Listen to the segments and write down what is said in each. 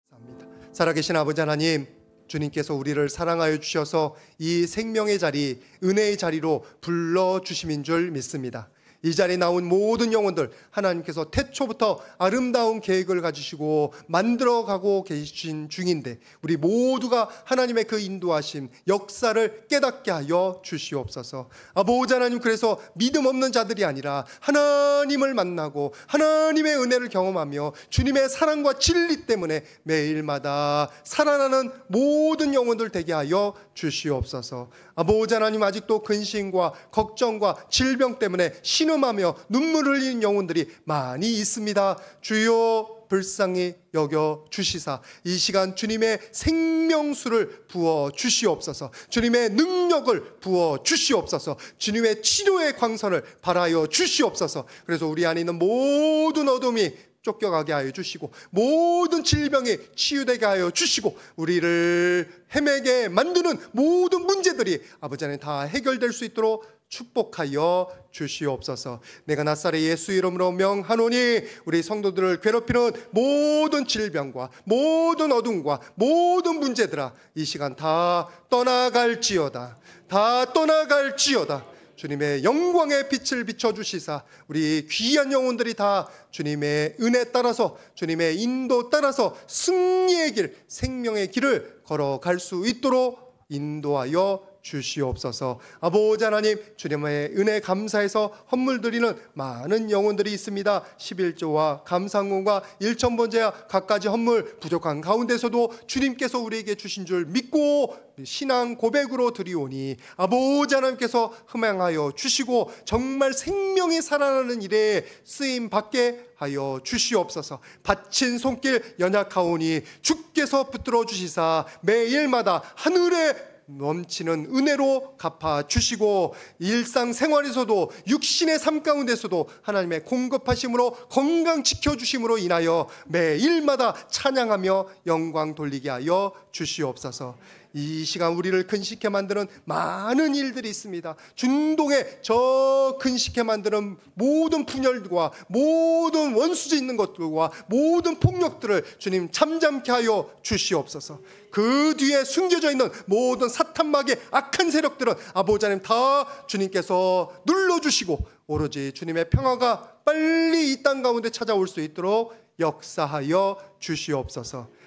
감사합니다. 살아계신 아버지 하나님, 주님께서 우리를 사랑하여 주셔서 이 생명의 자리, 은혜의 자리로 불러주심인 줄 믿습니다. 이 자리에 나온 모든 영혼들 하나님께서 태초부터 아름다운 계획을 가지시고 만들어가고 계신 중인데 우리 모두가 하나님의 그 인도하심, 역사를 깨닫게 하여 주시옵소서. 아버지 하나님, 그래서 믿음 없는 자들이 아니라 하나님을 만나고 하나님의 은혜를 경험하며 주님의 사랑과 진리 때문에 매일마다 살아나는 모든 영혼들 되게 하여 주시옵소서. 아버지 하나님, 아직도 근심과 걱정과 질병 때문에 신음하며 눈물 흘리는 영혼들이 많이 있습니다. 주여 불쌍히 여겨 주시사 이 시간 주님의 생명수를 부어 주시옵소서. 주님의 능력을 부어 주시옵소서. 주님의 치료의 광선을 발하여 주시옵소서. 그래서 우리 안에 있는 모든 어둠이 쫓겨가게 하여 주시고 모든 질병이 치유되게 하여 주시고 우리를 헤매게 만드는 모든 문제들이 아버지 하나님 다 해결될 수 있도록 축복하여 주시옵소서. 내가 나사렛 예수 이름으로 명하노니 우리 성도들을 괴롭히는 모든 질병과 모든 어둠과 모든 문제들아 이 시간 다 떠나갈지어다. 다 떠나갈지어다. 주님의 영광의 빛을 비춰주시사 우리 귀한 영혼들이 다 주님의 은혜 따라서 주님의 인도 따라서 승리의 길, 생명의 길을 걸어갈 수 있도록 인도하여 주시옵소서. 아버지 하나님, 주님의 은혜 감사해서 헌물 드리는 많은 영혼들이 있습니다. 11조와 감상금과 일천번제와 갖가지 헌물 부족한 가운데서도 주님께서 우리에게 주신 줄 믿고 신앙 고백으로 드리오니 아버지 하나님께서 흠양하여 주시고 정말 생명이 살아나는 일에 쓰임 받게 하여 주시옵소서. 바친 손길 연약하오니 주께서 붙들어 주시사 매일마다 하늘에 넘치는 은혜로 갚아주시고 일상생활에서도 육신의 삶 가운데서도 하나님의 공급하심으로 건강 지켜주심으로 인하여 매일마다 찬양하며 영광 돌리게 하여 주시옵소서. 이 시간 우리를 근식해 만드는 많은 일들이 있습니다. 중동에 저 근식해 만드는 모든 분열과 모든 원수지 있는 것들과 모든 폭력들을 주님 잠잠케 하여 주시옵소서. 그 뒤에 숨겨져 있는 모든 사탄막의 악한 세력들은 아버지 하나님 다 주님께서 눌러주시고 오로지 주님의 평화가 빨리 이 땅 가운데 찾아올 수 있도록 역사하여 주시옵소서.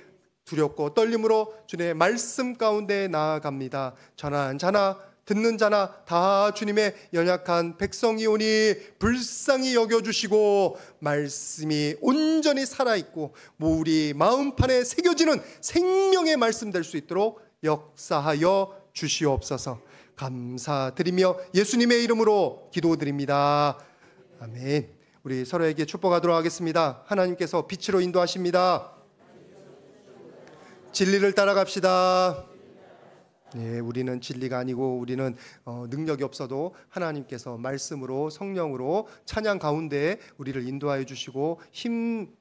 두렵고 떨림으로 주님의 말씀 가운데 나아갑니다. 전하는 자나 듣는 자나 다 주님의 연약한 백성이오니 불쌍히 여겨주시고 말씀이 온전히 살아있고 우리 마음판에 새겨지는 생명의 말씀 될 수 있도록 역사하여 주시옵소서. 감사드리며 예수님의 이름으로 기도드립니다. 아멘. 우리 서로에게 축복하도록 하겠습니다. 하나님께서 빛으로 인도하십니다. 진리를 따라갑시다. 예, 우리는 진리가 아니고 우리는 능력이 없어도 하나님께서 말씀으로 성령으로 찬양 가운데 우리를 인도하여 주시고 힘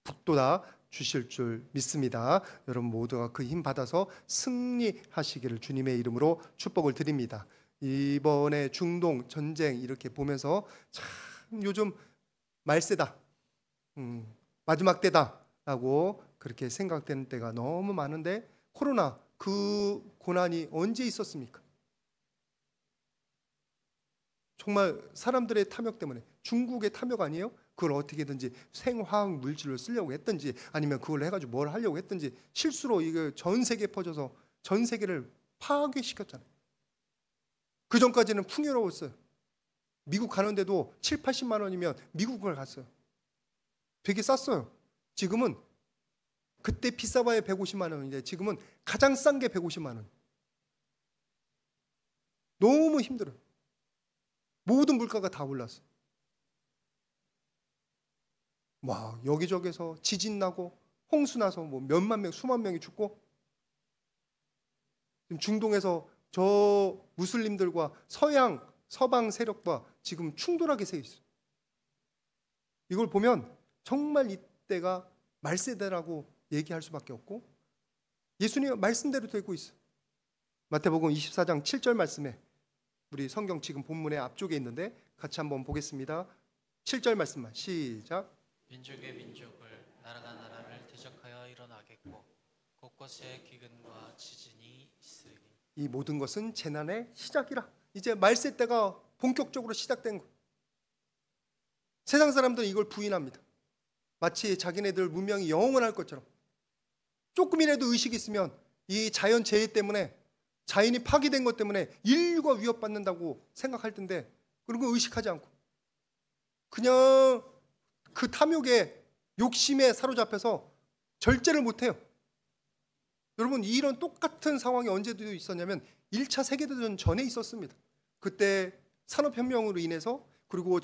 북돋아 주실 줄 믿습니다. 여러분 모두가 그 힘 받아서 승리하시기를 주님의 이름으로 축복을 드립니다. 이번에 중동 전쟁 이렇게 보면서 참 요즘 말세다, 마지막 때다 라고 그렇게 생각되는 때가 너무 많은데 코로나 그 고난이 언제 있었습니까? 정말 사람들의 탐욕 때문에 중국의 탐욕 아니에요? 그걸 어떻게든지 생화학 물질을 쓰려고 했든지 아니면 그걸 해가지고 뭘 하려고 했든지 실수로 이거 전 세계에 퍼져서 전 세계를 파괴시켰잖아요. 그 전까지는 풍요로웠어요. 미국 가는데도 7, 80만 원이면 미국을 갔어요. 되게 쌌어요. 지금은 그때 비싸봐야 150만 원인데 지금은 가장 싼 게 150만 원. 너무 힘들어요. 모든 물가가 다 올랐어. 와, 여기저기서 지진 나고 홍수 나서 뭐 몇만 명, 수만 명이 죽고 지금 중동에서 저 무슬림들과 서방 세력과 지금 충돌하게 세 있어요. 이걸 보면 정말 이때가 말세대라고 얘기할 수밖에 없고 예수님의 말씀대로 되고 있어요. 마태복음 24장 7절 말씀에 우리 성경 지금 본문의 앞쪽에 있는데 같이 한번 보겠습니다. 7절 말씀만 시작. 민족의 민족을 나라가 나라를 대적하여 일어나겠고 곳곳에 기근과 지진이 있으리니 이 모든 것은 재난의 시작이라. 이제 말세 때가 본격적으로 시작된 거. 세상 사람들은 이걸 부인합니다. 마치 자기네들 문명이 영원할 것처럼. 조금이라도 의식이 있으면 이 자연 재해 때문에, 자연이 파괴된 것 때문에 인류가 위협받는다고 생각할 텐데 그런 거 의식하지 않고 그냥 그 탐욕에, 욕심에 사로잡혀서 절제를 못해요. 여러분, 이런 똑같은 상황이 언제도 있었냐면 1차 세계대전 전에 있었습니다. 그때 산업혁명으로 인해서, 그리고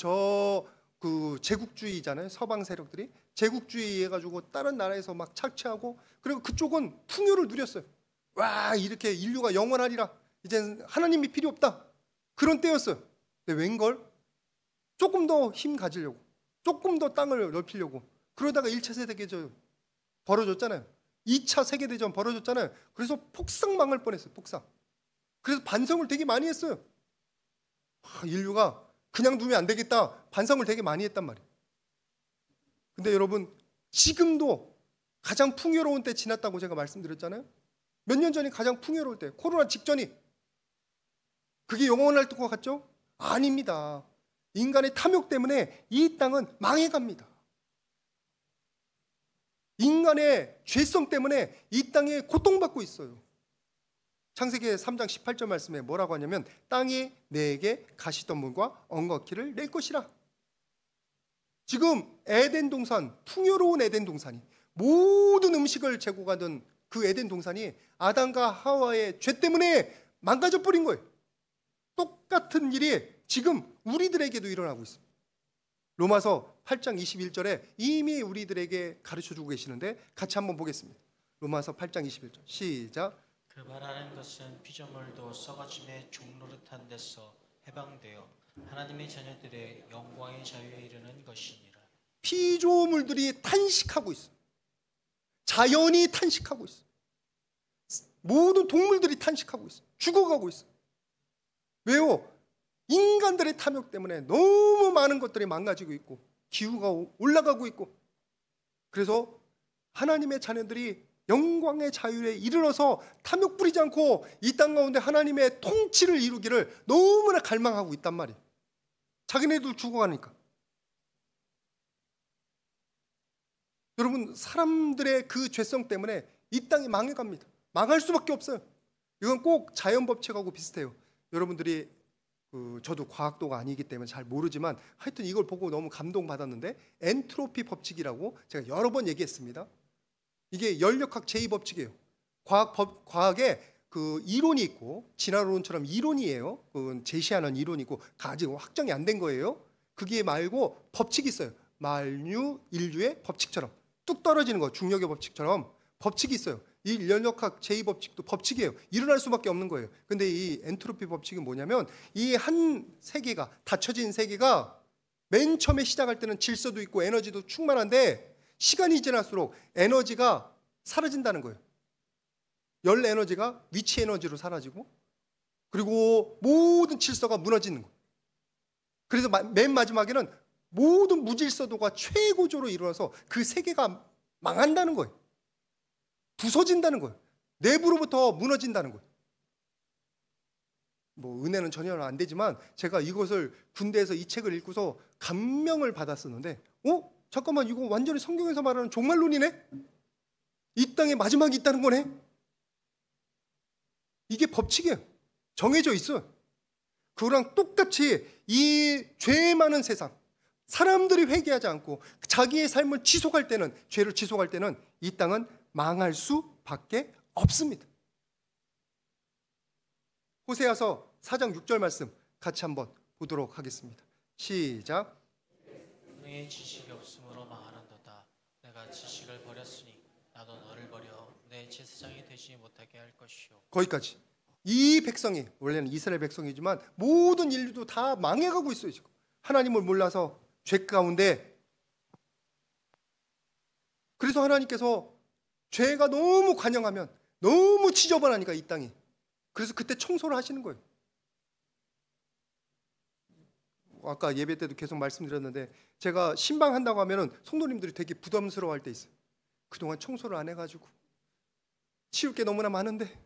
그 제국주의잖아요. 서방 세력들이 제국주의 해가지고 다른 나라에서 막 착취하고, 그리고 그쪽은 풍요를 누렸어요. 와, 이렇게 인류가 영원하리라, 이젠 하나님이 필요 없다, 그런 때였어요. 근데 웬걸 조금 더 힘 가지려고, 조금 더 땅을 넓히려고 그러다가 1차 세계대전 벌어졌잖아요. 2차 세계대전 벌어졌잖아요. 그래서 폭삭 망할 뻔했어요. 폭삭. 그래서 반성을 되게 많이 했어요. 인류가 그냥 두면 안 되겠다, 반성을 되게 많이 했단 말이에요. 근데 여러분, 지금도 가장 풍요로운 때 지났다고 제가 말씀드렸잖아요. 몇 년 전이 가장 풍요로울 때, 코로나 직전이. 그게 영원할 것 같죠? 아닙니다. 인간의 탐욕 때문에 이 땅은 망해갑니다. 인간의 죄성 때문에 이 땅에 고통받고 있어요. 창세기 3장 18절 말씀에 뭐라고 하냐면 땅이 내게 가시덤불과 엉겅퀴를 낼 것이라. 지금 에덴 동산, 풍요로운 에덴 동산이, 모든 음식을 제공하던 그 에덴 동산이 아담과 하와의 죄 때문에 망가져 버린 거예요. 똑같은 일이 지금 우리들에게도 일어나고 있습니다. 로마서 8장 21절에 이미 우리들에게 가르쳐주고 계시는데 같이 한번 보겠습니다. 로마서 8장 21절 시작. 그 말하는 것은 피조물도 썩어짐의 종노릇한 데서 해방되어 하나님의 자녀들의 영광의 자유에 이르는 것이니라. 피조물들이 탄식하고 있어요. 자연이 탄식하고 있어요. 모든 동물들이 탄식하고 있어요. 죽어가고 있어요. 왜요? 인간들의 탐욕 때문에 너무 많은 것들이 망가지고 있고 기후가 올라가고 있고, 그래서 하나님의 자녀들이 영광의 자유에 이르러서 탐욕 부리지 않고 이 땅 가운데 하나님의 통치를 이루기를 너무나 갈망하고 있단 말이에요. 자기네들 죽어가니까. 여러분, 사람들의 그 죄성 때문에 이 땅이 망해갑니다. 망할 수밖에 없어요. 이건 꼭 자연 법칙하고 비슷해요. 여러분들이 저도 과학도가 아니기 때문에 잘 모르지만 하여튼 이걸 보고 너무 감동받았는데, 엔트로피 법칙이라고 제가 여러 번 얘기했습니다. 이게 연력학 제2법칙이에요. 과학에 그 이론이 있고, 진화론처럼 이론이에요. 그건 제시하는 이론이고 아직 확정이 안 된 거예요. 그게 말고 법칙이 있어요. 만유 인류의 법칙처럼 뚝 떨어지는 거, 중력의 법칙처럼 법칙이 있어요. 이 연력학 제2법칙도 법칙이에요. 일어날 수밖에 없는 거예요. 근데 이 엔트로피 법칙은 뭐냐면, 이 한 세계가, 닫혀진 세계가 맨 처음에 시작할 때는 질서도 있고 에너지도 충만한데 시간이 지날수록 에너지가 사라진다는 거예요. 열 에너지가 위치 에너지로 사라지고, 그리고 모든 질서가 무너지는 거예요. 그래서 맨 마지막에는 모든 무질서도가 최고조로 일어나서 그 세계가 망한다는 거예요. 부서진다는 거예요. 내부로부터 무너진다는 거예요. 뭐 은혜는 전혀 안 되지만 제가 이것을 군대에서 이 책을 읽고서 감명을 받았었는데, 잠깐만, 이거 완전히 성경에서 말하는 종말론이네? 이 땅에 마지막이 있다는 거네? 이게 법칙이에요. 정해져 있어요. 그거랑 똑같이 이 죄 많은 세상, 사람들이 회개하지 않고 자기의 삶을 지속할 때는, 죄를 지속할 때는 이 땅은 망할 수밖에 없습니다. 호세아서 4장 6절 말씀 같이 한번 보도록 하겠습니다. 시작. 너의 지식이 없으므로 망하는도다. 내가 지식을 버렸으니 나도 너를 버려 내 제사장이 되지 못하게 할 것이요. 거기까지. 이 백성이, 원래는 이스라엘 백성이지만 모든 인류도 다 망해가고 있어요. 지금 하나님을 몰라서 죄 가운데. 그래서 하나님께서 죄가 너무 관영하면, 너무 지저분하니까 이 땅이, 그래서 그때 청소를 하시는 거예요. 아까 예배 때도 계속 말씀드렸는데, 제가 신방한다고 하면은 성도님들이 되게 부담스러워할 때 있어요. 그동안 청소를 안 해가지고 치울 게 너무나 많은데,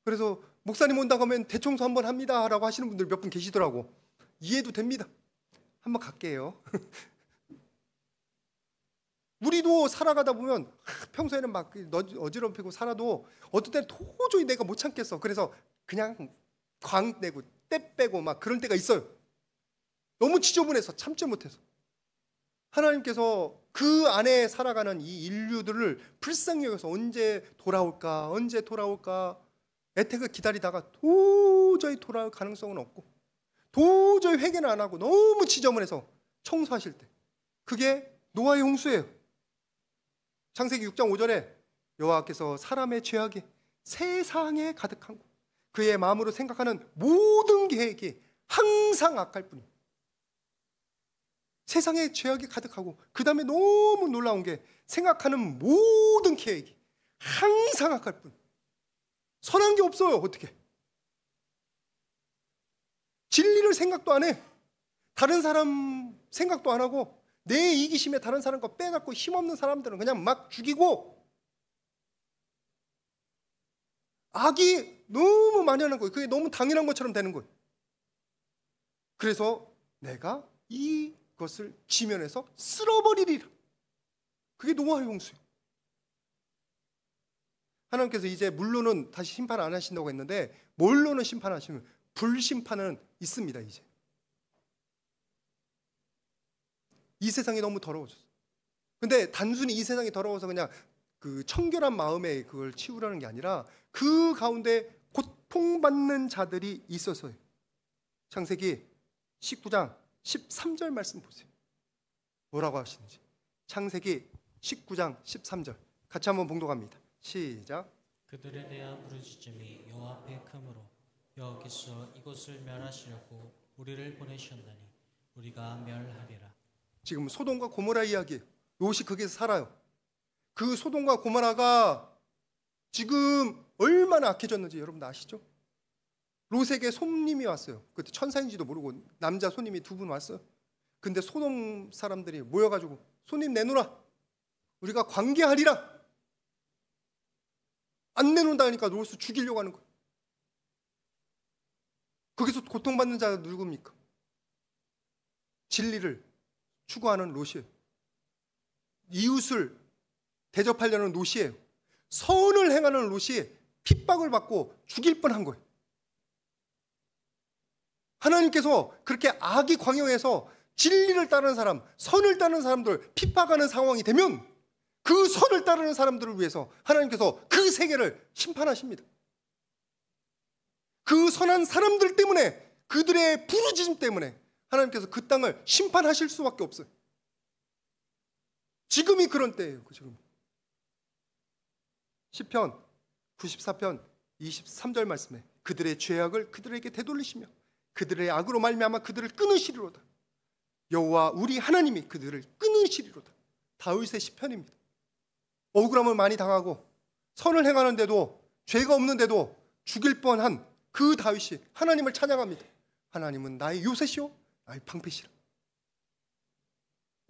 그래서 목사님 온다고 하면 대청소 한번 합니다 라고 하시는 분들 몇 분 계시더라고. 이해도 됩니다. 한번 갈게요. 우리도 살아가다 보면 평소에는 막 어지럽히고 살아도 어떤 때는 도저히 내가 못 참겠어. 그래서 그냥 광 내고 때 빼고 막 그런 때가 있어요. 너무 지저분해서 참지 못해서. 하나님께서 그 안에 살아가는 이 인류들을 불쌍히 여겨서 언제 돌아올까 애택을 기다리다가 도저히 돌아올 가능성은 없고, 도저히 회개는 안 하고 너무 지저분해서 청소하실 때, 그게 노아의 홍수예요. 창세기 6장 5절에 여호와께서 사람의 죄악이 세상에 가득한 것, 그의 마음으로 생각하는 모든 계획이 항상 악할 뿐입니다. 세상에 죄악이 가득하고, 그 다음에 너무 놀라운 게 생각하는 모든 계획이 항상 악할 뿐. 선한 게 없어요. 어떻게? 진리를 생각도 안 해. 다른 사람 생각도 안 하고, 내 이기심에 다른 사람 거 빼갖고 힘없는 사람들은 그냥 막 죽이고, 악이 너무 만연한 거예요. 그게 너무 당연한 것처럼 되는 거예요. 그래서 내가 이것을 지면에서 쓸어버리리라. 그게 노아의 홍수예요. 하나님께서 이제 물로는 다시 심판 안 하신다고 했는데, 뭘로는 심판하시면 불심판은 있습니다. 이제 이 세상이 너무 더러워졌어. 근데 단순히 이 세상이 더러워서 그냥 그 청결한 마음에 그걸 치우라는 게 아니라, 그 가운데 고통받는 자들이 있어서요. 창세기 19장 13절 말씀 보세요. 뭐라고 하시는지. 창세기 19장 13절 같이 한번 봉독합니다. 시작. 그들에 대한 부르짖음이 여호와 앞에 크므로 여호와께서 이곳을 멸하시려고 우리를 보내셨나니 우리가 멸하리라. 지금 소돔과 고모라 이야기예요. 롯이 거기서 살아요. 그 소돔과 고모라가 지금 얼마나 악해졌는지 여러분 아시죠? 롯에게 손님이 왔어요. 그때 천사인지도 모르고 남자 손님이 2분 왔어요. 근데 소돔 사람들이 모여가지고 손님 내놓으라, 우리가 관계하리라. 안 내놓는다 하니까 롯을 죽이려고 하는 거예요. 거기서 고통받는 자가 누굽니까? 진리를 추구하는 롯이에요. 이웃을 대접하려는 롯이에요. 선을 행하는 롯이 핍박을 받고 죽일 뻔한 거예요. 하나님께서 그렇게 악이 광영해서 진리를 따르는 사람, 선을 따르는 사람들 핍박하는 상황이 되면, 그 선을 따르는 사람들을 위해서 하나님께서 그 세계를 심판하십니다. 그 선한 사람들 때문에, 그들의 부르짖음 때문에 하나님께서 그 땅을 심판하실 수밖에 없어요. 지금이 그런 때예요. 지금 시편 94편 23절 말씀에 그들의 죄악을 그들에게 되돌리시며 그들의 악으로 말미암아 그들을 끊으시리로다. 여호와 우리 하나님이 그들을 끊으시리로다. 다윗의 시편입니다. 억울함을 많이 당하고 선을 행하는데도, 죄가 없는데도 죽일 뻔한 그 다윗이 하나님을 찬양합니다. 하나님은 나의 요새시오, 나의 방패시라.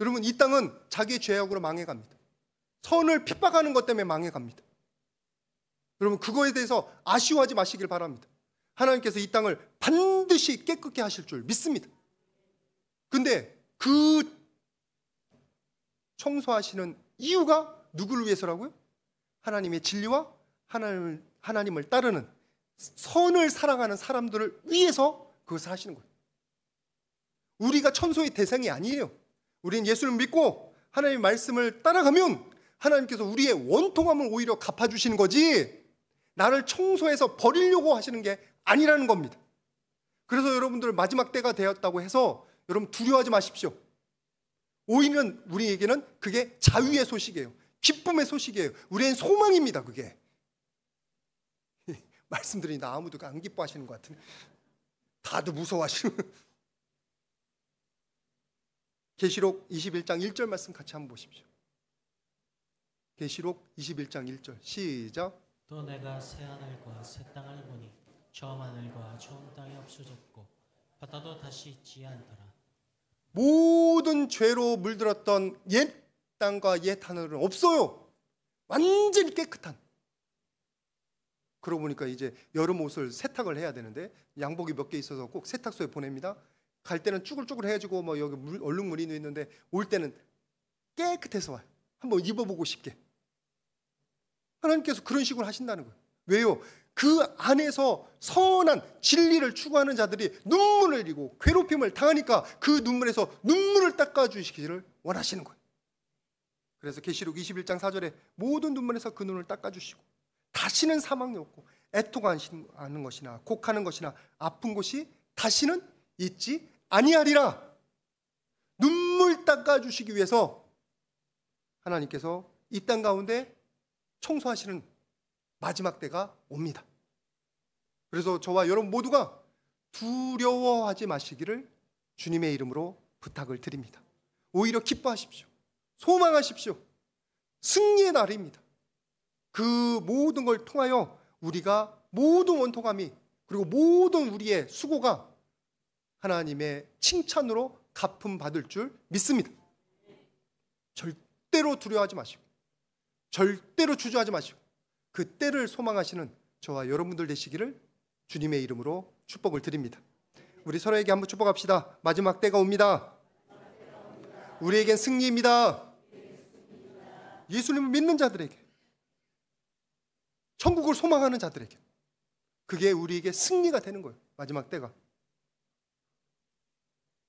여러분, 이 땅은 자기의 죄악으로 망해갑니다. 선을 핍박하는 것 때문에 망해갑니다. 여러분, 그거에 대해서 아쉬워하지 마시길 바랍니다. 하나님께서 이 땅을 반드시 깨끗게 하실 줄 믿습니다. 근데 그 청소하시는 이유가 누구를 위해서라고요? 하나님의 진리와 하나님을 따르는 선을 살아가는 사람들을 위해서 그것을 하시는 거예요. 우리가 천소의 대상이 아니에요. 우리는 예수를 믿고 하나님의 말씀을 따라가면 하나님께서 우리의 원통함을 오히려 갚아주시는 거지, 나를 청소해서 버리려고 하시는 게 아니라는 겁니다. 그래서 여러분들 마지막 때가 되었다고 해서 여러분 두려워하지 마십시오. 오히려 우리에게는 그게 자유의 소식이에요. 기쁨의 소식이에요. 우리의 소망입니다. 그게. 말씀드리니까 아무도 안 기뻐하시는 것 같은데 다들 무서워하시는. 계시록 21장 1절 말씀 같이 한번 보십시오. 계시록 21장 1절 시작. 또 내가 새 하늘과 새 땅을 보니 처음 하늘과 처음 땅이 없어졌고 바다도 다시 있지 않더라. 모든 죄로 물들었던 옛 땅과 옛 하늘은 없어요. 완전히 깨끗한. 그러고 보니까 이제 여름 옷을 세탁을 해야 되는데 양복이 몇 개 있어서 꼭 세탁소에 보냅니다. 갈 때는 쭈글쭈글해지고 뭐 여기 얼룩무늬 있는데 올 때는 깨끗해서 와요. 한번 입어보고 싶게. 하나님께서 그런 식으로 하신다는 거예요. 왜요? 그 안에서 선한 진리를 추구하는 자들이 눈물을 흘리고 괴롭힘을 당하니까 그 눈물에서 눈물을 닦아주시기를 원하시는 거예요. 그래서 계시록 21장 4절에 모든 눈물에서 그 눈을 닦아주시고 다시는 사망이 없고 애통하는 것이나 곡하는 것이나 아픈 곳이 다시는 있지 아니하리라. 눈물 닦아주시기 위해서 하나님께서 이 땅 가운데 청소하시는 마지막 때가 옵니다. 그래서 저와 여러분 모두가 두려워하지 마시기를 주님의 이름으로 부탁을 드립니다. 오히려 기뻐하십시오. 소망하십시오. 승리의 날입니다. 그 모든 걸 통하여 우리가 모든 원통함이 그리고 모든 우리의 수고가 하나님의 칭찬으로 갚음 받을 줄 믿습니다. 절대로 두려워하지 마시고 절대로 주저하지 마시고 그 때를 소망하시는 저와 여러분들 되시기를 주님의 이름으로 축복을 드립니다. 우리 서로에게 한번 축복합시다. 마지막 때가 옵니다. 우리에겐 승리입니다. 예수님을 믿는 자들에게, 천국을 소망하는 자들에게 그게 우리에게 승리가 되는 거예요. 마지막 때가.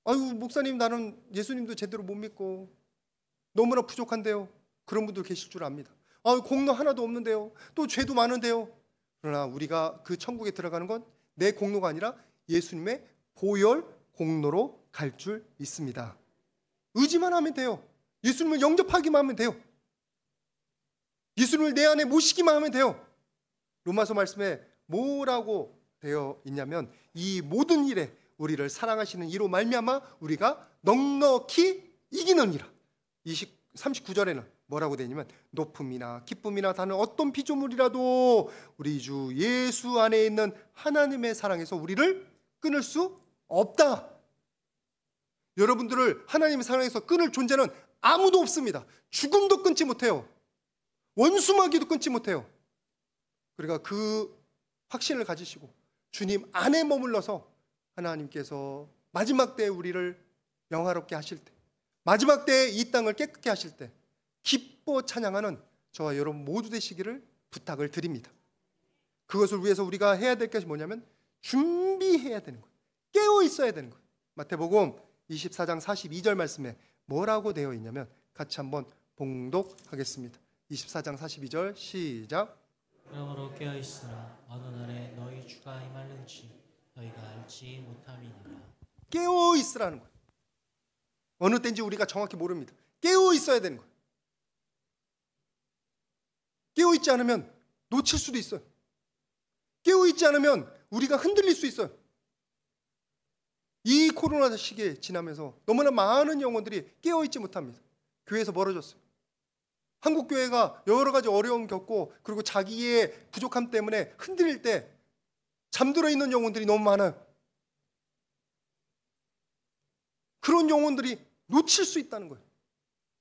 아유 목사님 나는 예수님도 제대로 못 믿고 너무나 부족한데요. 그런 분들 계실 줄 압니다. 아유 공로 하나도 없는데요. 또 죄도 많은데요. 그러나 우리가 그 천국에 들어가는 건 내 공로가 아니라 예수님의 보혈 공로로 갈 줄 믿습니다. 의지만 하면 돼요. 예수님을 영접하기만 하면 돼요. 예수님을 내 안에 모시기만 하면 돼요. 로마서 말씀에 뭐라고 되어 있냐면 이 모든 일에 우리를 사랑하시는 이로 말미암아 우리가 넉넉히 이기느니라. 39절에는 뭐라고 되어 있냐면 높음이나 기쁨이나 다른 어떤 피조물이라도 우리 주 예수 안에 있는 하나님의 사랑에서 우리를 끊을 수 없다. 여러분들을 하나님의 사랑에서 끊을 존재는 아무도 없습니다. 죽음도 끊지 못해요. 원수마귀도 끊지 못해요. 그러니까 그 확신을 가지시고 주님 안에 머물러서 하나님께서 마지막 때에 우리를 영화롭게 하실 때, 마지막 때에 이 땅을 깨끗게 하실 때 기뻐 찬양하는 저와 여러분 모두 되시기를 부탁을 드립니다. 그것을 위해서 우리가 해야 될 것이 뭐냐면 준비해야 되는 거예요. 깨어 있어야 되는 거예요. 마태복음 24장 42절 말씀에 뭐라고 되어 있냐면 같이 한번 봉독하겠습니다. 24장 42절 시작. 그러므로 깨어있으라. 어느 날에 너희 주가 임할는지 너희가 알지 못함이니라. 깨어 있으라는 거예요. 어느 때인지 우리가 정확히 모릅니다. 깨어 있어야 되는 거예요. 깨어 있지 않으면 놓칠 수도 있어요. 깨어 있지 않으면 우리가 흔들릴 수 있어요. 이 코로나 시기에 지나면서 너무나 많은 영혼들이 깨어 있지 못합니다. 교회에서 멀어졌어요. 한국 교회가 여러 가지 어려움 겪고 그리고 자기의 부족함 때문에 흔들릴 때 잠들어 있는 영혼들이 너무 많아요. 그런 영혼들이 놓칠 수 있다는 거예요.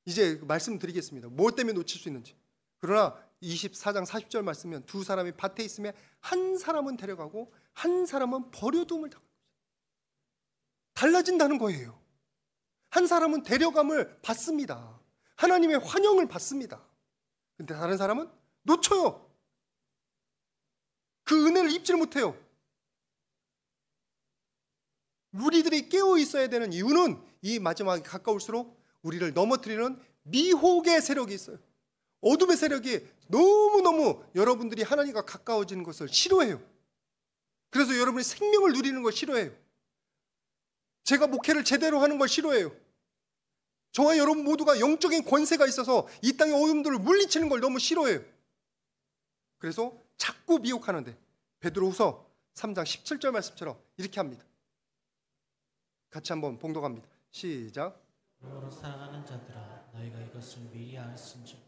이제 말씀드리겠습니다. 뭐 때문에 놓칠 수 있는지. 그러나 24장 40절 말씀은 두 사람이 밭에 있으면 한 사람은 데려가고 한 사람은 버려둠을 당하는 거죠. 달라진다는 거예요. 한 사람은 데려감을 받습니다. 하나님의 환영을 받습니다. 근데 다른 사람은 놓쳐요. 그 은혜를 입지를 못해요. 우리들이 깨어 있어야 되는 이유는 이 마지막에 가까울수록 우리를 넘어뜨리는 미혹의 세력이 있어요. 어둠의 세력이 너무너무 여러분들이 하나님과 가까워지는 것을 싫어해요. 그래서 여러분이 생명을 누리는 걸 싫어해요. 제가 목회를 제대로 하는 걸 싫어해요. 저와 여러분 모두가 영적인 권세가 있어서 이 땅의 어둠들을 물리치는 걸 너무 싫어해요. 그래서 자꾸 미혹하는데 베드로후서 3장 17절 말씀처럼 이렇게 합니다. 같이 한번 봉독합니다. 시작. 그러므로 사랑하는 자들아 너희가 이것을 미리 알았은즉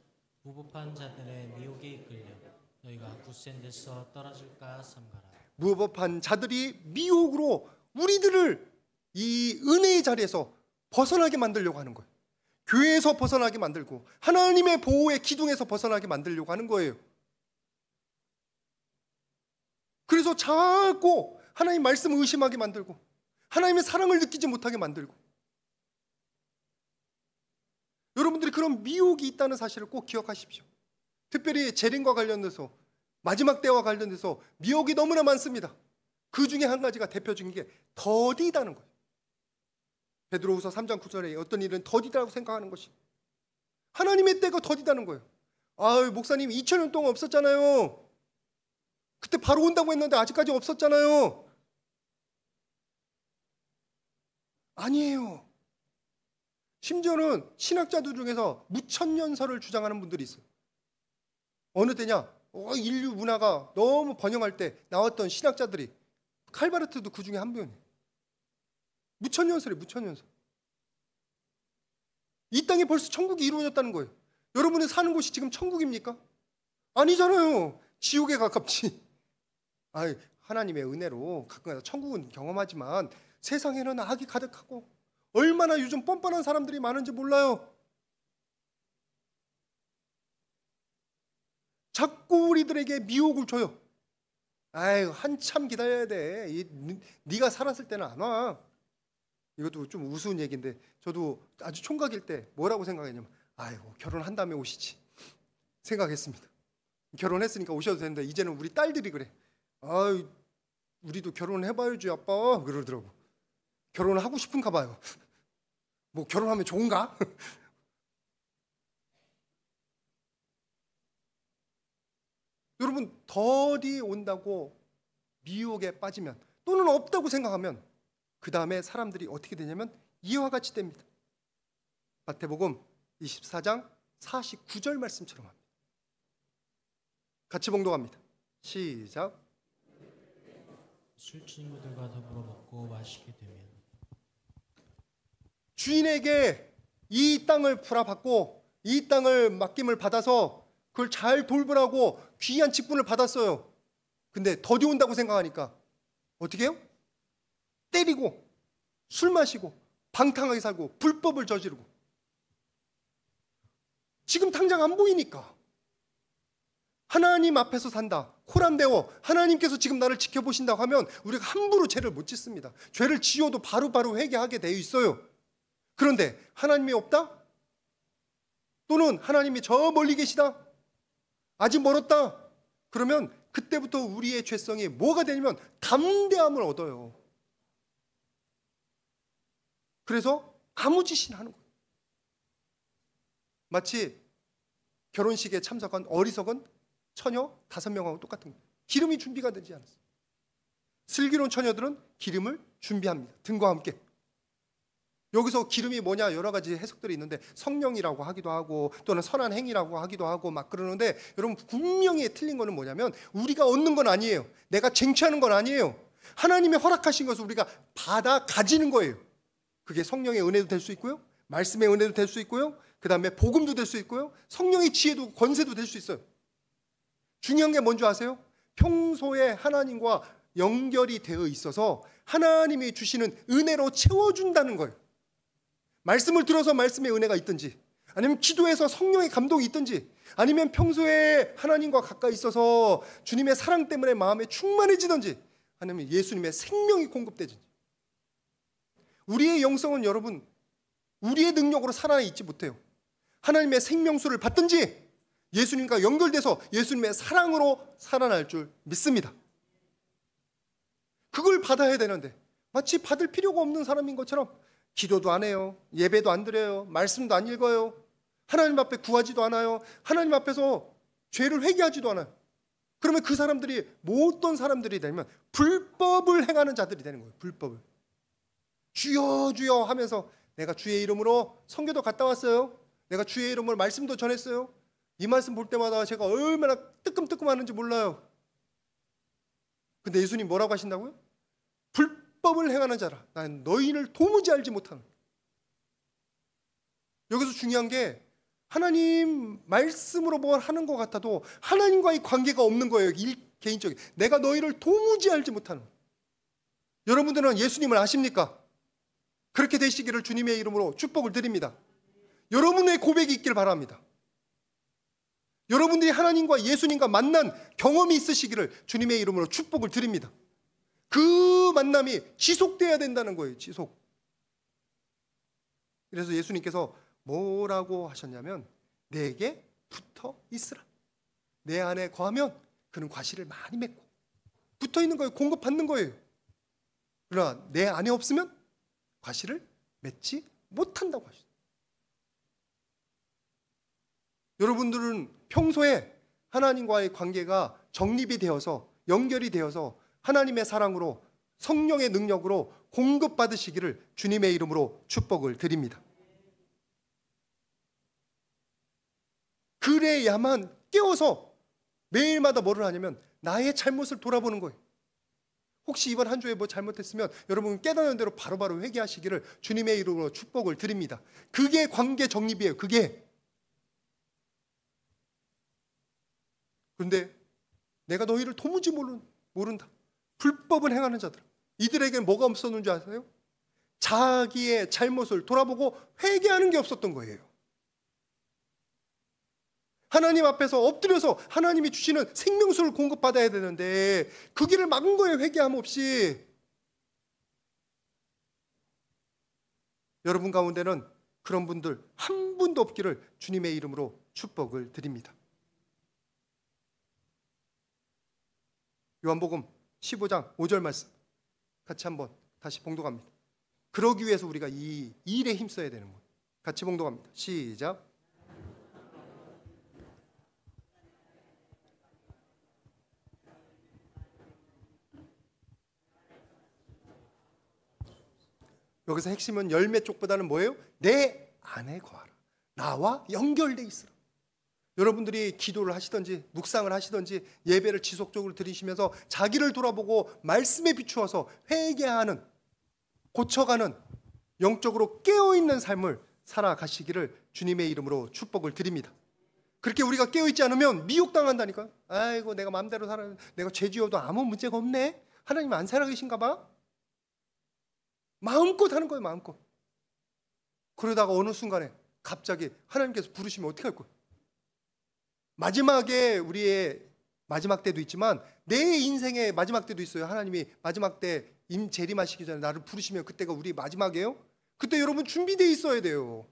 무법한 자들의 미혹에 이끌려 너희가 굳센 데서 떨어질까 삼가라. 무법한 자들이 미혹으로 우리들을 이 은혜의 자리에서 벗어나게 만들려고 하는 거예요. 교회에서 벗어나게 만들고 하나님의 보호의 기둥에서 벗어나게 만들려고 하는 거예요. 그래서 자꾸 하나님 말씀을 의심하게 만들고 하나님의 사랑을 느끼지 못하게 만들고, 여러분들이 그런 미혹이 있다는 사실을 꼭 기억하십시오. 특별히 재림과 관련돼서, 마지막 때와 관련돼서 미혹이 너무나 많습니다. 그 중에 한 가지가 대표적인 게 더디다는 거예요. 베드로후서 3장 9절에 어떤 일은 더디다고 생각하는 것이, 하나님의 때가 더디다는 거예요. 아유, 목사님 2000년 동안 없었잖아요. 그때 바로 온다고 했는데 아직까지 없었잖아요. 아니에요. 심지어는 신학자들 중에서 무천년설을 주장하는 분들이 있어요. 어느 때냐? 인류 문화가 너무 번영할 때 나왔던 신학자들이, 칼바르트도 그 중에 한 분이에요. 무천년설이에요. 무천년설. 이 땅에 벌써 천국이 이루어졌다는 거예요. 여러분이 사는 곳이 지금 천국입니까? 아니잖아요. 지옥에 가깝지. 하나님의 은혜로 가끔가다 천국은 경험하지만 세상에는 악이 가득하고 얼마나 요즘 뻔뻔한 사람들이 많은지 몰라요. 자꾸 우리들에게 미혹을 줘요. 한참 기다려야 돼. 네가 살았을 때는 안 와. 이것도 좀 우스운 얘기인데, 저도 아주 총각일 때 뭐라고 생각했냐면, 결혼한 다음에 오시지 생각했습니다. 결혼했으니까 오셔도 되는데 이제는 우리 딸들이 그래. 우리도 결혼해봐야지 아빠, 그러더라고. 결혼을 하고 싶은가 봐요. 뭐 결혼하면 좋은가? 여러분, 덜이 온다고 미혹에 빠지면, 또는 없다고 생각하면, 그 다음에 사람들이 어떻게 되냐면 이와 같이 됩니다. 마태복음 24장 49절 말씀처럼 합니다. 같이 봉독합니다. 시작. 술 친구들과 더불어 먹고 마시게 되면 주인에게 이 땅을 불화받고 이 땅을 맡김을 받아서 그걸 잘 돌보라고 귀한 직분을 받았어요. 근데 더디 온다고 생각하니까 어떻게 해요? 때리고 술 마시고 방탕하게 살고 불법을 저지르고. 지금 당장 안 보이니까. 하나님 앞에서 산다, 코람되어 하나님께서 지금 나를 지켜보신다고 하면 우리가 함부로 죄를 못 짓습니다. 죄를 지어도 바로바로 회개하게 되어 있어요. 그런데 하나님이 없다? 또는 하나님이 저 멀리 계시다? 아직 멀었다? 그러면 그때부터 우리의 죄성이 뭐가 되냐면 담대함을 얻어요. 그래서 아무 짓이나 하는 거예요. 마치 결혼식에 참석한 어리석은 처녀 5명하고 똑같은 거예요. 기름이 준비가 되지 않았어요. 슬기로운 처녀들은 기름을 준비합니다. 등과 함께. 여기서 기름이 뭐냐 여러 가지 해석들이 있는데, 성령이라고 하기도 하고 또는 선한 행위라고 하기도 하고 막 그러는데, 여러분 분명히 틀린 거는 뭐냐면 우리가 얻는 건 아니에요. 내가 쟁취하는 건 아니에요. 하나님의 허락하신 것을 우리가 받아 가지는 거예요. 그게 성령의 은혜도 될 수 있고요, 말씀의 은혜도 될 수 있고요, 그 다음에 복음도 될 수 있고요, 성령의 지혜도 권세도 될 수 있어요. 중요한 게 뭔지 아세요? 평소에 하나님과 연결이 되어 있어서 하나님이 주시는 은혜로 채워준다는 거예요. 말씀을 들어서 말씀의 은혜가 있든지, 아니면 기도해서 성령의 감동이 있든지, 아니면 평소에 하나님과 가까이 있어서 주님의 사랑 때문에 마음에 충만해지든지, 아니면 예수님의 생명이 공급되든지. 우리의 영성은 여러분 우리의 능력으로 살아있지 못해요. 하나님의 생명수를 받든지 예수님과 연결돼서 예수님의 사랑으로 살아날 줄 믿습니다. 그걸 받아야 되는데 마치 받을 필요가 없는 사람인 것처럼 기도도 안 해요. 예배도 안 드려요. 말씀도 안 읽어요. 하나님 앞에 구하지도 않아요. 하나님 앞에서 죄를 회개하지도 않아요. 그러면 그 사람들이 뭐 어떤 사람들이 되면 불법을 행하는 자들이 되는 거예요. 불법을. 주여 주여 하면서 내가 주의 이름으로 선교도 갔다 왔어요. 내가 주의 이름으로 말씀도 전했어요. 이 말씀 볼 때마다 제가 얼마나 뜨끔뜨끔하는지 몰라요. 근데 예수님 뭐라고 하신다고요? 불법을 행하는 자라. 난 너희를 도무지 알지 못하는. 여기서 중요한 게 하나님 말씀으로 뭘 하는 것 같아도 하나님과의 관계가 없는 거예요. 개인적인. 내가 너희를 도무지 알지 못하는. 여러분들은 예수님을 아십니까? 그렇게 되시기를 주님의 이름으로 축복을 드립니다. 여러분의 고백이 있길 바랍니다. 여러분들이 하나님과 예수님과 만난 경험이 있으시기를 주님의 이름으로 축복을 드립니다. 그 만남이 지속돼야 된다는 거예요. 지속. 그래서 예수님께서 뭐라고 하셨냐면 내게 붙어 있으라. 내 안에 거하면 그는 과실을 많이 맺고 붙어 있는 거예요. 공급받는 거예요. 그러나 내 안에 없으면 과실을 맺지 못한다고 하셨어요. 여러분들은 평소에 하나님과의 관계가 정립이 되어서 연결이 되어서 하나님의 사랑으로 성령의 능력으로 공급받으시기를 주님의 이름으로 축복을 드립니다. 그래야만 깨워서 매일마다 뭐를 하냐면 나의 잘못을 돌아보는 거예요. 혹시 이번 한 주에 뭐 잘못했으면 여러분 깨닫는 대로 바로바로 회개하시기를 주님의 이름으로 축복을 드립니다. 그게 관계 정립이에요. 그게. 그런데 내가 너희를 도무지 모른다. 불법을 행하는 자들. 이들에게는 뭐가 없었는지 아세요? 자기의 잘못을 돌아보고 회개하는 게 없었던 거예요. 하나님 앞에서 엎드려서 하나님이 주시는 생명수를 공급받아야 되는데 그 길을 막은 거예요. 회개함 없이. 여러분 가운데는 그런 분들 한 분도 없기를 주님의 이름으로 축복을 드립니다. 요한복음 15장 5절 말씀 같이 한번 다시 봉독합니다. 그러기 위해서 우리가 이 일에 힘써야 되는 거예요. 같이 봉독합니다. 시작. 여기서 핵심은 열매 쪽보다는 뭐예요? 내 안에 거하라. 나와 연결돼 있으라. 여러분들이 기도를 하시든지 묵상을 하시든지 예배를 지속적으로 드리시면서 자기를 돌아보고 말씀에 비추어서 회개하는, 고쳐가는, 영적으로 깨어있는 삶을 살아가시기를 주님의 이름으로 축복을 드립니다. 그렇게 우리가 깨어있지 않으면 미혹당한다니까요. 아이고 내가 마음대로 살아, 내가 죄 지어도 아무 문제가 없네. 하나님 안 살아계신가 봐. 마음껏 하는 거예요. 마음껏. 그러다가 어느 순간에 갑자기 하나님께서 부르시면 어떻게 할 거예요? 마지막에 우리의 마지막 때도 있지만 내 인생의 마지막 때도 있어요. 하나님이 마지막 때 재림하시기 전에 나를 부르시면 그때가 우리 마지막이에요. 그때 여러분 준비되어 있어야 돼요.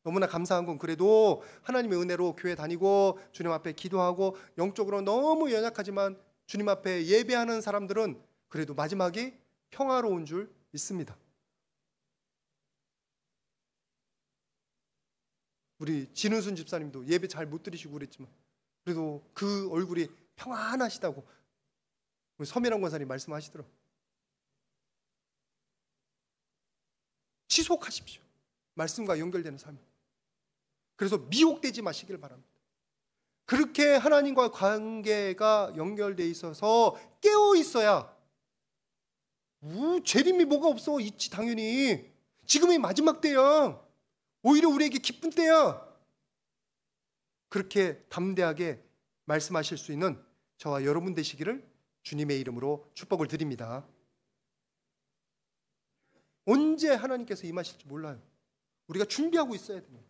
너무나 감사한 건 그래도 하나님의 은혜로 교회 다니고 주님 앞에 기도하고 영적으로 너무 연약하지만 주님 앞에 예배하는 사람들은 그래도 마지막이 평화로운 줄 믿습니다. 우리 진은순 집사님도 예배 잘 못 드리시고 그랬지만 그래도 그 얼굴이 평안하시다고 우리 서미란 권사님 말씀하시더라고요. 지속하십시오. 말씀과 연결되는 삶. 그래서 미혹되지 마시길 바랍니다. 그렇게 하나님과 관계가 연결되어 있어서 깨어 있어야 재림이 뭐가 없어. 있지 당연히. 지금이 마지막 때야. 오히려 우리에게 기쁜 때야. 그렇게 담대하게 말씀하실 수 있는 저와 여러분 되시기를 주님의 이름으로 축복을 드립니다. 언제 하나님께서 임하실지 몰라요. 우리가 준비하고 있어야 됩니다.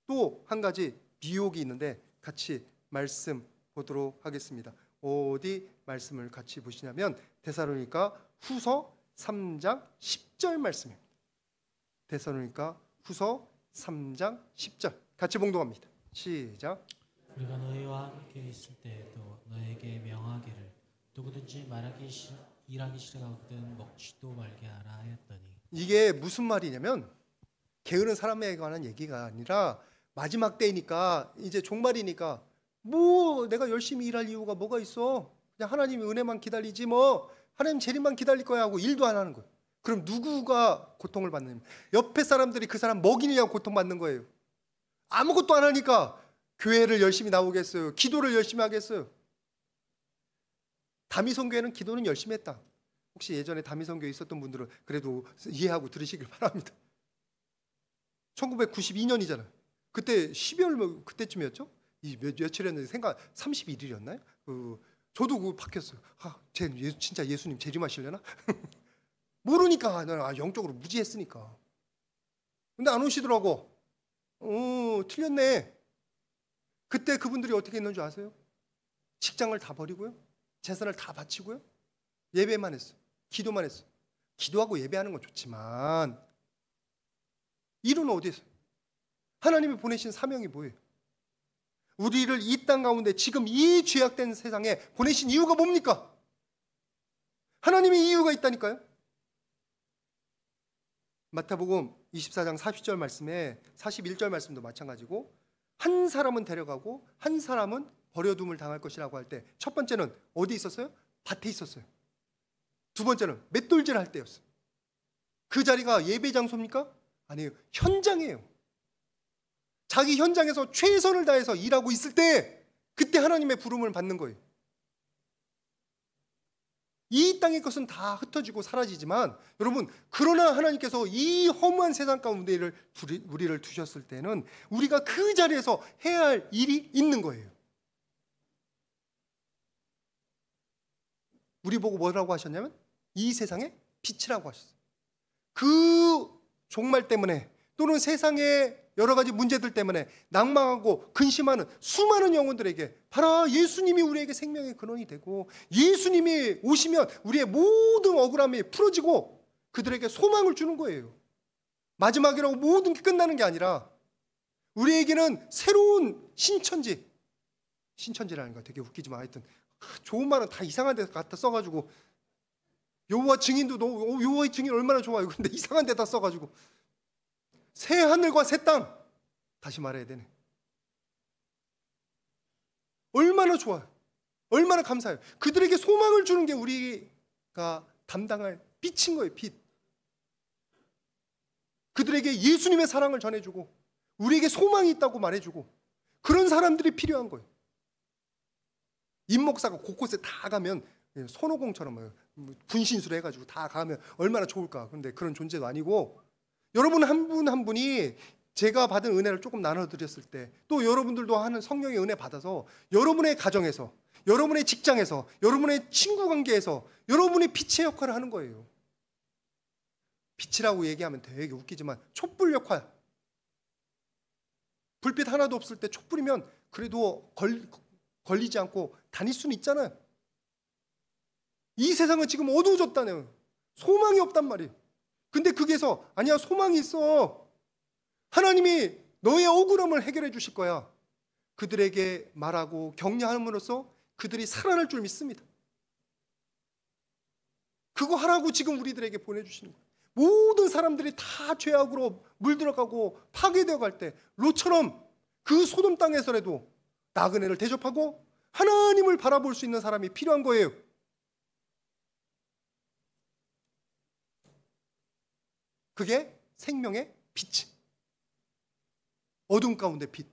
또 한 가지 미혹이 있는데 같이 말씀 보도록 하겠습니다. 어디 말씀을 같이 보시냐면 데살로니가 후서 3장 10절 말씀입니다. 데살로니가 후서 3장 10절 같이 봉독합니다. 시작. 우리가 너희와 함께 있을 때에도 너에게 명하기를 누구든지 일하기 싫어하거든 먹지도 말게 하라 하였더니. 이게 무슨 말이냐면 게으른 사람에 관한 얘기가 아니라 마지막 때이니까 이제 종말이니까 뭐 내가 열심히 일할 이유가 뭐가 있어. 그냥 하나님의 은혜만 기다리지 뭐 하나님 재림만 기다릴 거야 하고 일도 안 하는 거예요. 그럼 누구가 고통을 받느냐? 옆에 사람들이 그 사람 먹이느냐고 고통받는 거예요. 아무것도 안 하니까 교회를 열심히 나오겠어요? 기도를 열심히 하겠어요? 다미성교회는 기도는 열심히 했다. 혹시 예전에 다미성교회 있었던 분들은 그래도 이해하고 들으시길 바랍니다. 1992년이잖아요. 그때 12월 그때쯤이었죠? 며칠이었는지 생각 31일이었나요? 저도 그거 바뀌었어요. 진짜 예수님 재림하시려나? 모르니까, 영적으로 무지했으니까. 근데 안 오시더라고. 틀렸네. 그때 그분들이 어떻게 했는 줄 아세요? 직장을 다 버리고요, 재산을 다 바치고요, 예배만 했어요. 기도만 했어요. 기도하고 예배하는 건 좋지만 일은 어디 있어요? 하나님이 보내신 사명이 뭐예요? 우리를 이 땅 가운데 지금 이 죄악된 세상에 보내신 이유가 뭡니까? 하나님이 이유가 있다니까요. 마태복음 24장 40절 말씀에 41절 말씀도 마찬가지고, 한 사람은 데려가고 한 사람은 버려둠을 당할 것이라고 할 때, 첫 번째는 어디 있었어요? 밭에 있었어요. 두 번째는 맷돌질 할 때였어요. 그 자리가 예배 장소입니까? 아니에요. 현장이에요. 자기 현장에서 최선을 다해서 일하고 있을 때, 그때 하나님의 부름을 받는 거예요. 이 땅의 것은 다 흩어지고 사라지지만, 여러분, 그러나 하나님께서 이 허무한 세상 가운데 우리를 두셨을 때는 우리가 그 자리에서 해야 할 일이 있는 거예요. 우리 보고 뭐라고 하셨냐면 이 세상의 빛이라고 하셨어요. 그 종말 때문에, 또는 세상의 여러 가지 문제들 때문에 낭망하고 근심하는 수많은 영혼들에게 봐라, 예수님이 우리에게 생명의 근원이 되고, 예수님이 오시면 우리의 모든 억울함이 풀어지고 그들에게 소망을 주는 거예요. 마지막이라고 모든 게 끝나는 게 아니라 우리에게는 새로운 신천지라는 거 되게 웃기지만, 하여튼 좋은 말은 다 이상한 데 갖다 써가지고, 여호와 증인도 여호와의 증인 얼마나 좋아요. 근데 이상한 데다 써가지고, 새 하늘과 새 땅, 다시 말해야 되네. 얼마나 좋아요. 얼마나 감사해요. 그들에게 소망을 주는 게 우리가 담당할 빛인 거예요. 빛. 그들에게 예수님의 사랑을 전해주고 우리에게 소망이 있다고 말해주고, 그런 사람들이 필요한 거예요. 임목사가 곳곳에 다 가면 손오공처럼 분신술 해가지고 다 가면 얼마나 좋을까. 그런데 그런 존재도 아니고, 여러분 한 분 한 분이 제가 받은 은혜를 조금 나눠드렸을 때, 또 여러분들도 하는 성령의 은혜 받아서 여러분의 가정에서, 여러분의 직장에서, 여러분의 친구 관계에서 여러분의 빛의 역할을 하는 거예요. 빛이라고 얘기하면 되게 웃기지만 촛불 역할. 불빛 하나도 없을 때 촛불이면 그래도 걸리지 않고 다닐 수는 있잖아요. 이 세상은 지금 어두워졌다네요. 소망이 없단 말이에요. 근데 거기에서 아니야, 소망이 있어. 하나님이 너의 억울함을 해결해 주실 거야. 그들에게 말하고 격려함으로써 그들이 살아날 줄 믿습니다. 그거 하라고 지금 우리들에게 보내주시는 거예요. 모든 사람들이 다 죄악으로 물들어가고 파괴되어 갈 때 롯처럼 그 소돔 땅에서라도 나그네를 대접하고 하나님을 바라볼 수 있는 사람이 필요한 거예요. 그게 생명의 빛. 어둠 가운데 빛.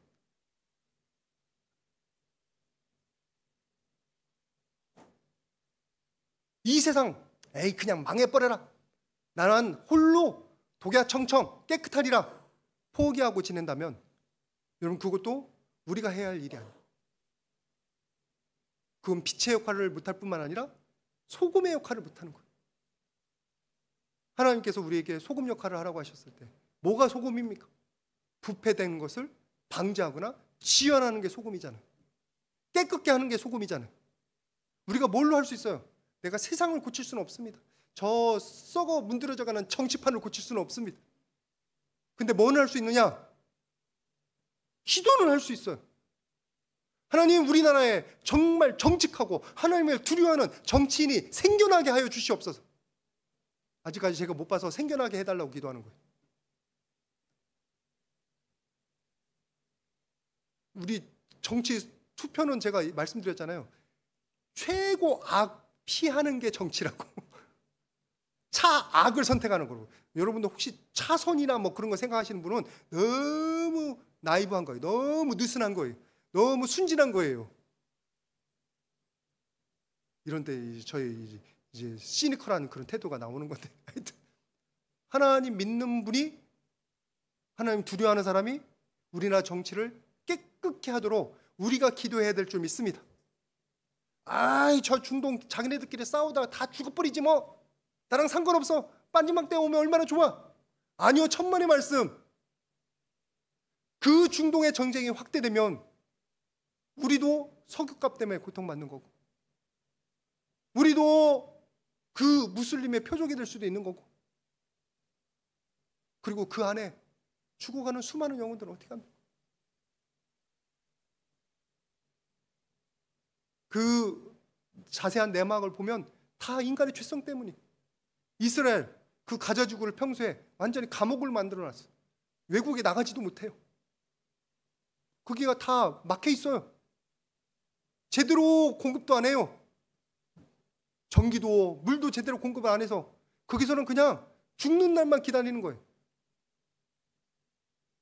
이 세상, 에이 그냥 망해버려라. 나는 홀로 독야청청 깨끗하리라 포기하고 지낸다면, 여러분 그것도 우리가 해야 할 일이 아니에요. 그건 빛의 역할을 못할 뿐만 아니라 소금의 역할을 못하는 거예요. 하나님께서 우리에게 소금 역할을 하라고 하셨을 때 뭐가 소금입니까? 부패된 것을 방지하거나 지연하는 게 소금이잖아요. 깨끗게 하는 게 소금이잖아요. 우리가 뭘로 할 수 있어요? 내가 세상을 고칠 수는 없습니다. 저 썩어 문드러져가는 정치판을 고칠 수는 없습니다. 근데 뭐는 할 수 있느냐? 기도는 할 수 있어요. 하나님, 우리나라에 정말 정직하고 하나님을 두려워하는 정치인이 생겨나게 하여 주시옵소서. 아직까지 제가 못 봐서 생겨나게 해달라고 기도하는 거예요. 우리 정치 투표는 제가 말씀드렸잖아요. 최고 악 피하는 게 정치라고. 차악을 선택하는 거고. 여러분들 혹시 차선이나 뭐 그런 거 생각하시는 분은 너무 나이브한 거예요. 너무 느슨한 거예요. 너무 순진한 거예요. 이런데 저희 이제 시니컬한 그런 태도가 나오는 건데, 하여튼 하나님 믿는 분이, 하나님 두려워하는 사람이 우리나라 정치를 깨끗게 하도록 우리가 기도해야 될 줄 믿습니다. 아이 저 중동 자기네들끼리 싸우다가 다 죽어버리지 뭐, 나랑 상관없어, 마지막 때 오면 얼마나 좋아? 아니요, 천만의 말씀. 그 중동의 전쟁이 확대되면 우리도 석유값 때문에 고통받는 거고, 우리도 그 무슬림의 표적이 될 수도 있는 거고, 그리고 그 안에 죽어가는 수많은 영혼들은 어떻게 합니까? 그 자세한 내막을 보면 다 인간의 죄성 때문이. 이스라엘 그 가자지구를 평소에 완전히 감옥을 만들어놨어. 외국에 나가지도 못해요. 거기가 다 막혀 있어요. 제대로 공급도 안 해요. 전기도 물도 제대로 공급을 안 해서 거기서는 그냥 죽는 날만 기다리는 거예요.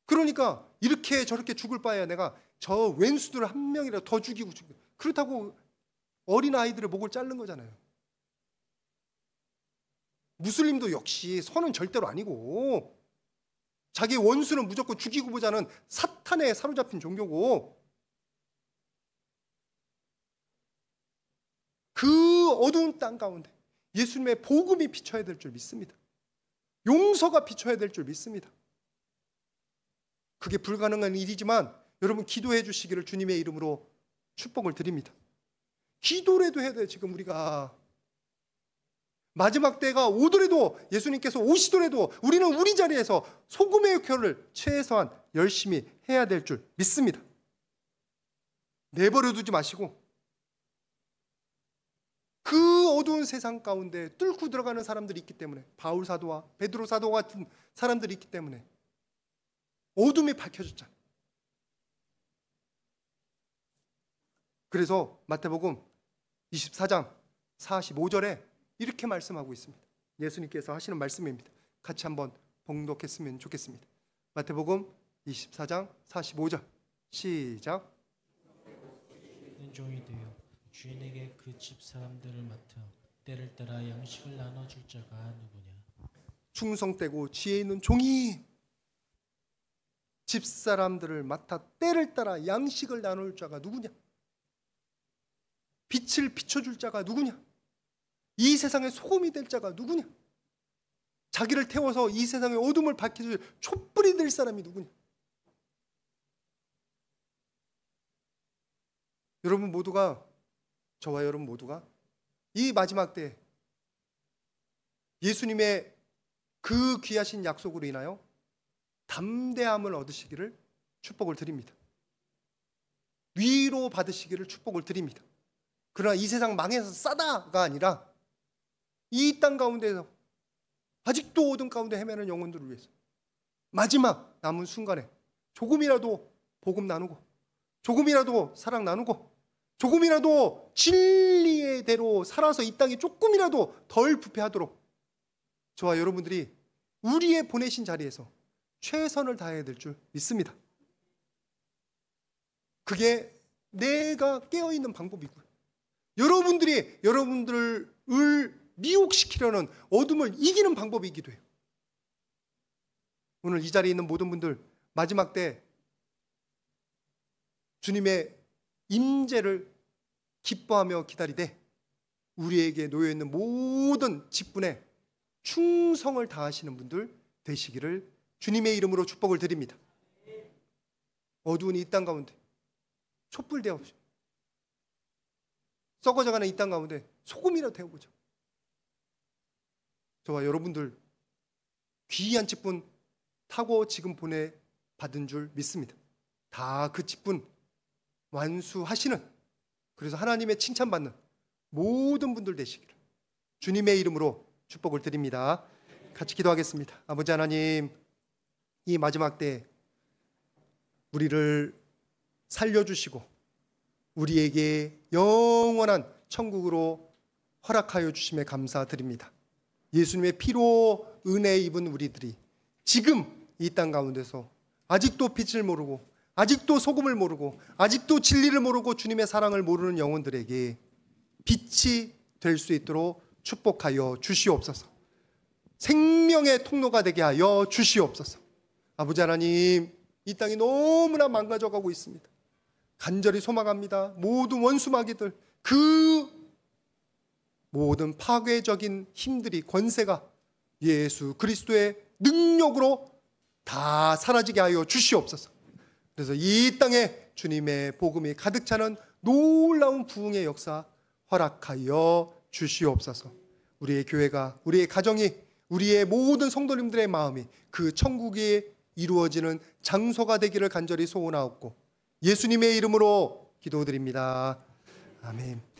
그러니까 이렇게 저렇게 죽을 바에야 내가 저 왼수들 한 명이라도 더 죽이고 그렇다고 어린 아이들의 목을 자른 거잖아요. 무슬림도 역시 선은 절대로 아니고 자기 원수는 무조건 죽이고 보자는 사탄에 사로잡힌 종교고, 그 어두운 땅 가운데 예수님의 복음이 비춰야 될 줄 믿습니다. 용서가 비춰야 될 줄 믿습니다. 그게 불가능한 일이지만 여러분 기도해 주시기를 주님의 이름으로 축복을 드립니다. 기도라도 해야 돼요. 지금 우리가 마지막 때가 오더라도, 예수님께서 오시더라도 우리는 우리 자리에서 소금의 역할을 최소한 열심히 해야 될 줄 믿습니다. 내버려 두지 마시고 그 어두운 세상 가운데 뚫고 들어가는 사람들이 있기 때문에, 바울 사도와 베드로 사도 같은 사람들이 있기 때문에 어둠이 밝혀졌잖아요. 그래서 마태복음 24장 45절에 이렇게 말씀하고 있습니다. 예수님께서 하시는 말씀입니다. 같이 한번 봉독했으면 좋겠습니다. 마태복음 24장 45절 시작. 은종이 되어 주인에게 그 집 사람들을 맡아 때를 따라 양식을 나눠줄 자가 누구냐? 충성되고 지혜 있는 종이 집 사람들을 맡아 때를 따라 양식을 나눌 자가 누구냐? 빛을 비춰줄 자가 누구냐? 이 세상의 소금이 될 자가 누구냐? 자기를 태워서 이 세상의 어둠을 밝혀줄 촛불이 될 사람이 누구냐? 여러분 모두가, 저와 여러분 모두가 이 마지막 때 예수님의 그 귀하신 약속으로 인하여 담대함을 얻으시기를 축복을 드립니다. 위로 받으시기를 축복을 드립니다. 그러나 이 세상 망해서 싸다가 아니라 이 땅 가운데서 아직도 어둠 가운데 헤매는 영혼들을 위해서 마지막 남은 순간에 조금이라도 복음 나누고, 조금이라도 사랑 나누고, 조금이라도 진리의 대로 살아서 이 땅이 조금이라도 덜 부패하도록 저와 여러분들이 우리의 보내신 자리에서 최선을 다해야 될 줄 믿습니다. 그게 내가 깨어있는 방법이고요. 여러분들이 여러분들을 미혹시키려는 어둠을 이기는 방법이기도 해요. 오늘 이 자리에 있는 모든 분들 마지막 때 주님의 임재를 기뻐하며 기다리되 우리에게 놓여있는 모든 직분에 충성을 다하시는 분들 되시기를 주님의 이름으로 축복을 드립니다. 어두운 이 땅 가운데 촛불 되어보죠. 썩어져가는 이 땅 가운데 소금이라도 되어보죠. 저와 여러분들 귀한 직분 타고 지금 보내받은 줄 믿습니다. 다 그 직분 완수하시는, 그래서 하나님의 칭찬받는 모든 분들 되시기를 주님의 이름으로 축복을 드립니다. 같이 기도하겠습니다. 아버지 하나님, 이 마지막 때 우리를 살려주시고 우리에게 영원한 천국으로 허락하여 주심에 감사드립니다. 예수님의 피로 은혜 입은 우리들이 지금 이 땅 가운데서 아직도 빛을 모르고, 아직도 소금을 모르고, 아직도 진리를 모르고 주님의 사랑을 모르는 영혼들에게 빛이 될 수 있도록 축복하여 주시옵소서. 생명의 통로가 되게 하여 주시옵소서. 아버지 하나님, 이 땅이 너무나 망가져가고 있습니다. 간절히 소망합니다. 모든 원수마귀들, 그 모든 파괴적인 힘들이, 권세가 예수 그리스도의 능력으로 다 사라지게 하여 주시옵소서. 그래서 이 땅에 주님의 복음이 가득 차는 놀라운 부흥의 역사 허락하여 주시옵소서. 우리의 교회가, 우리의 가정이, 우리의 모든 성도님들의 마음이 그 천국이 이루어지는 장소가 되기를 간절히 소원하옵고 예수님의 이름으로 기도드립니다. 아멘.